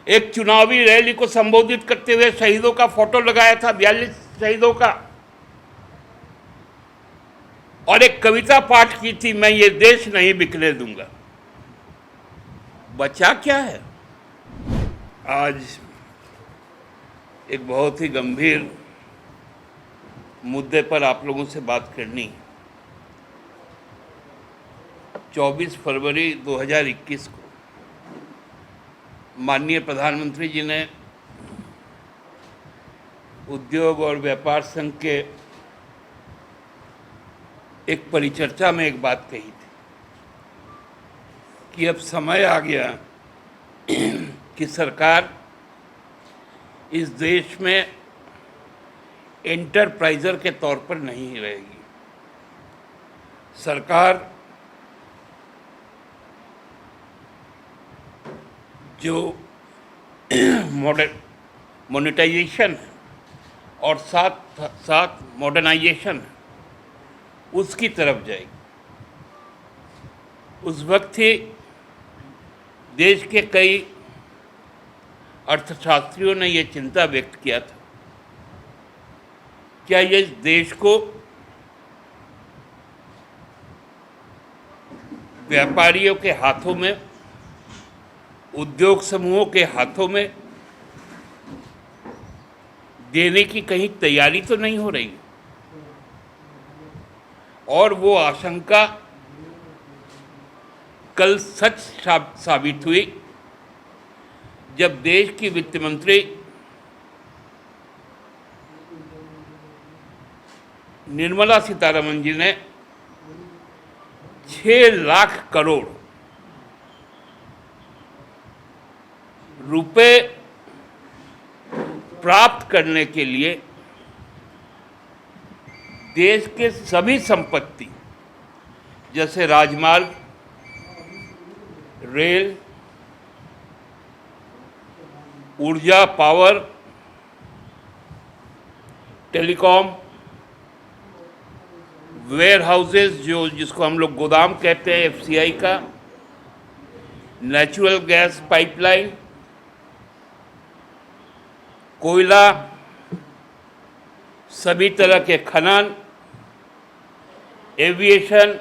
एक चुनावी रैली को संबोधित करते हुए शहीदों का फोटो लगाया था, 42 शहीदों का, और एक कविता पाठ की थी, मैं ये देश नहीं बिकने दूंगा। बचा क्या है? आज एक बहुत ही गंभीर मुद्दे पर आप लोगों से बात करनी। 24 फरवरी 2021 को माननीय प्रधानमंत्री जी ने उद्योग और व्यापार संघ के एक परिचर्चा में एक बात कही थी कि अब समय आ गया कि सरकार इस देश में एंटरप्राइजर के तौर पर नहीं रहेगी। सरकार जो मोनेटाइजेशन है और साथ साथ मॉडर्नाइजेशन है, उसकी तरफ जाएगी। उस वक्त ही देश के कई अर्थशास्त्रियों ने ये चिंता व्यक्त किया था, क्या ये देश को व्यापारियों के हाथों में, उद्योग समूहों के हाथों में देने की कहीं तैयारी तो नहीं हो रही? और वो आशंका कल सच साबित हुई जब देश की वित्त मंत्री निर्मला सीतारमण जी ने 6 लाख करोड़ रुपए प्राप्त करने के लिए देश के सभी संपत्ति जैसे राजमार्ग, रेल, ऊर्जा, पावर, टेलीकॉम, वेयर हाउसेज जिसको हम लोग गोदाम कहते हैं एफसीआई का, नेचुरल गैस पाइपलाइन, कोयला, सभी तरह के खनन, एविएशन,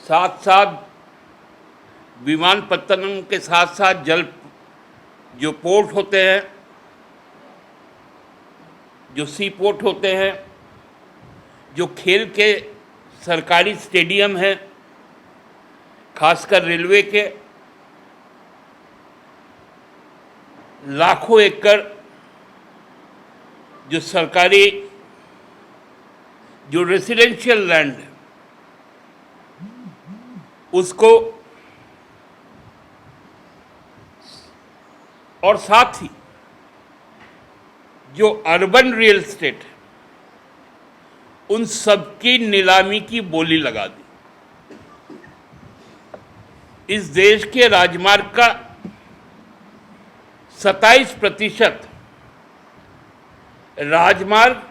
साथ साथ विमानपत्तन के साथ साथ जल जो पोर्ट होते हैं, जो सी पोर्ट होते हैं, जो खेल के सरकारी स्टेडियम हैं, खासकर रेलवे के, लाखों एकड़ जो सरकारी जो रेसिडेंशियल लैंड है उसको, और साथ ही जो अर्बन रियल एस्टेट है उन सब की नीलामी की बोली लगा दी। इस देश के राजमार्ग का 27% राजमार्ग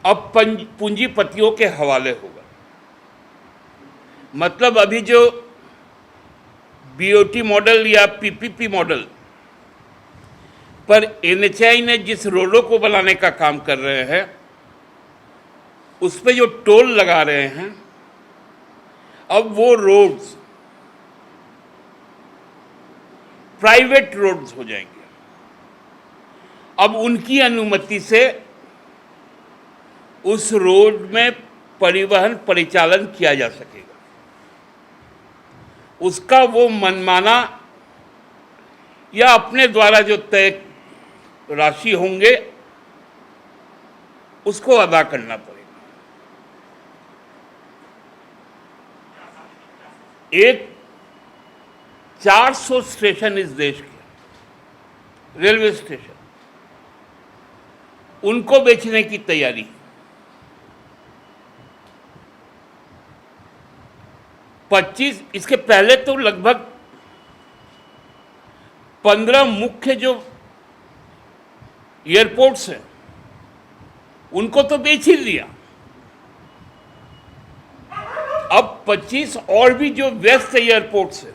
अब पूंजीपतियों के हवाले होगा। मतलब अभी जो बीओटी मॉडल या पीपीपी मॉडल पर एनएचएआई ने जिस रोडों को बनाने का काम कर रहे हैं, उस पे जो टोल लगा रहे हैं, अब वो रोड्स प्राइवेट रोड्स हो जाएंगे। अब उनकी अनुमति से उस रोड में परिवहन परिचालन किया जा सकेगा। उसका वो मनमाना या अपने द्वारा जो तय राशि होंगे उसको अदा करना पड़ेगा। एक 400 स्टेशन इस देश के रेलवे स्टेशन, उनको बेचने की तैयारी। 25 इसके पहले तो लगभग 15 मुख्य जो एयरपोर्ट्स हैं उनको तो बेच ही दिया। अब 25 और भी जो व्यस्त एयरपोर्ट्स हैं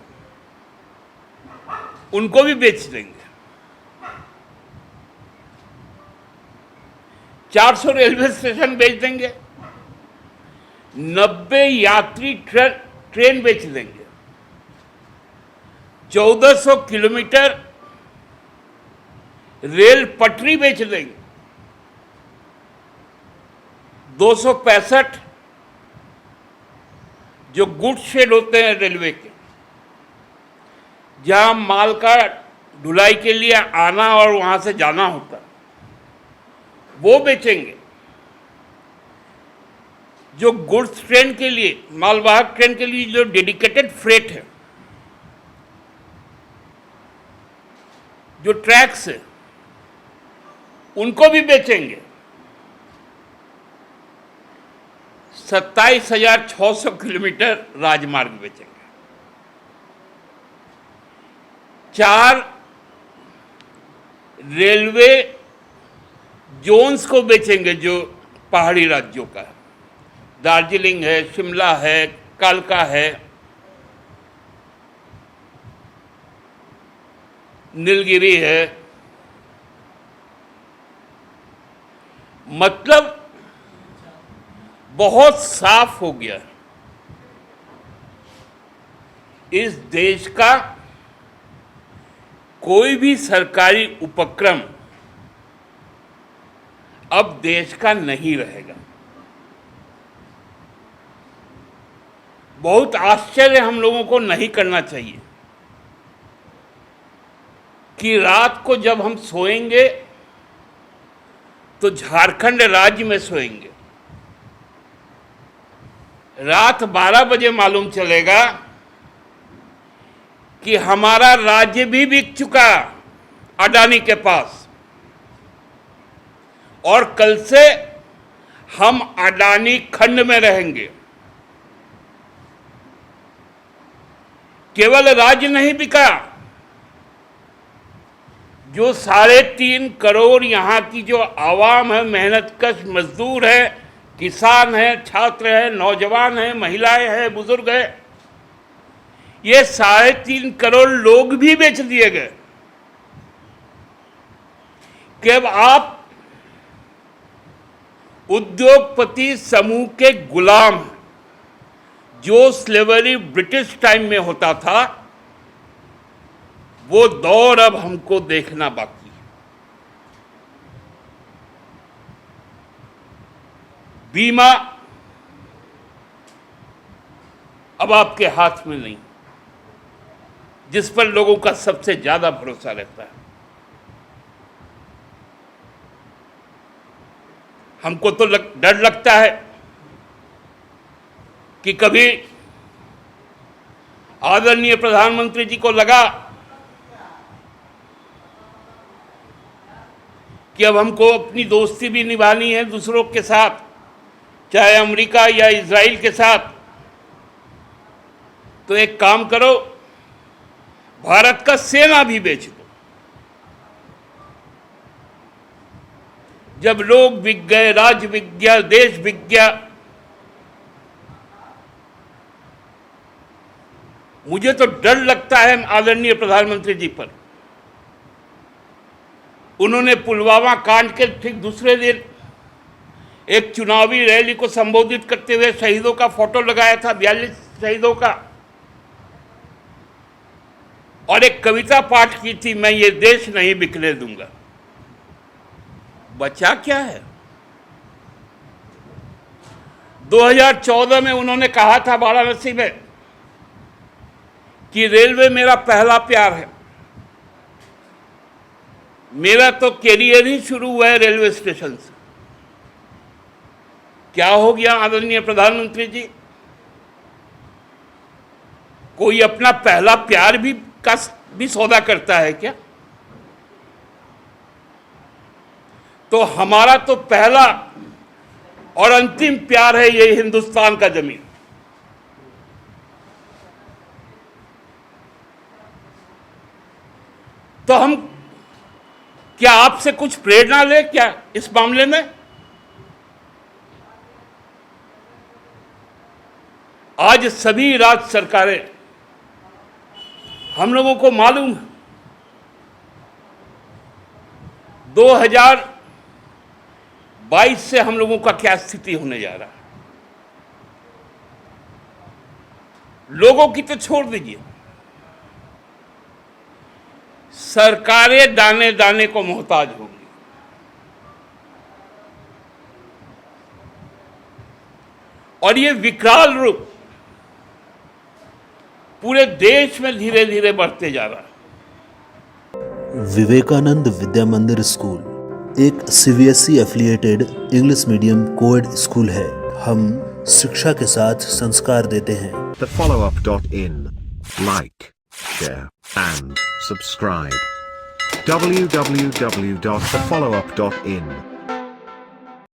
उनको भी बेच देंगे। 400 रेलवे स्टेशन बेच देंगे, 90 यात्री ट्रेन बेच देंगे, 1400 किलोमीटर रेल पटरी बेच देंगे, 265 जो गुड्स शेड होते हैं रेलवे के, जहां माल का ढुलाई के लिए आना और वहां से जाना होता है, वो बेचेंगे। जो गुड्स ट्रेन के लिए, मालवाहक ट्रेन के लिए जो डेडिकेटेड फ्रेट है, जो ट्रैक्स है, उनको भी बेचेंगे। 27,600 किलोमीटर राजमार्ग बेचेंगे। 4 रेलवे जोन्स को बेचेंगे जो पहाड़ी राज्यों का है। दार्जिलिंग है, शिमला है, कालका है, नीलगिरी है। मतलब बहुत साफ हो गया है इस देश का कोई भी सरकारी उपक्रम अब देश का नहीं रहेगा। बहुत आश्चर्य हम लोगों को नहीं करना चाहिए कि रात को जब हम सोएंगे तो झारखंड राज्य में सोएंगे, रात 12 बजे मालूम चलेगा कि हमारा राज्य भी बिक चुका अडानी के पास, और कल से हम अडानी खंड में रहेंगे। केवल राज्य नहीं बिका, जो 3.5 करोड़ यहां की जो आवाम है, मेहनतकश मजदूर है, किसान है, छात्र है, नौजवान है, महिलाएं हैं, बुजुर्ग है, ये 3.5 करोड़ लोग भी बेच दिए गए। कि अब आप उद्योगपति समूह के गुलाम हैं। जो स्लेवरी ब्रिटिश टाइम में होता था, वो दौर अब हमको देखना बाकी है। बीमा अब आपके हाथ में नहीं, जिस पर लोगों का सबसे ज्यादा भरोसा रहता है। हमको तो डर लगता है कि कभी आदरणीय प्रधानमंत्री जी को लगा कि अब हमको अपनी दोस्ती भी निभानी है दूसरों के साथ, चाहे अमेरिका या इजराइल के साथ, तो एक काम करो, भारत का सेना भी बेच दो। जब लोग बिक गए, राज्य बिक गया, देश बिक गया, मुझे तो डर लगता है आदरणीय प्रधानमंत्री जी पर। उन्होंने पुलवामा कांड के ठीक दूसरे दिन एक चुनावी रैली को संबोधित करते हुए शहीदों का फोटो लगाया था, 42 शहीदों का, और एक कविता पाठ की थी, मैं ये देश नहीं बिकने दूंगा। बचा क्या है? 2014 में उन्होंने कहा था वाराणसी में कि रेलवे मेरा पहला प्यार है। मेरा तो कैरियर ही शुरू हुआ है रेलवे स्टेशन से। क्या हो गया आदरणीय प्रधानमंत्री जी? कोई अपना पहला प्यार भी सौदा करता है क्या? तो हमारा तो पहला और अंतिम प्यार है ये हिंदुस्तान का जमीन। तो हम क्या आपसे कुछ प्रेरणा ले क्या इस मामले में? आज सभी राज्य सरकारें, हम लोगों को मालूम है 2022 से हम लोगों का क्या स्थिति होने जा रहा है। लोगों की तो छोड़ दीजिए, सरकारें दाने दाने को मोहताज होंगी। और ये विकराल रूप पूरे देश में धीरे धीरे बढ़ते जा रहा है। विवेकानंद विद्या मंदिर स्कूल एक CBSE affiliated English medium coed school है। हम शिक्षा के साथ संस्कार देते हैं। thefollowup.in. Like, share and subscribe. www.thefollowup.in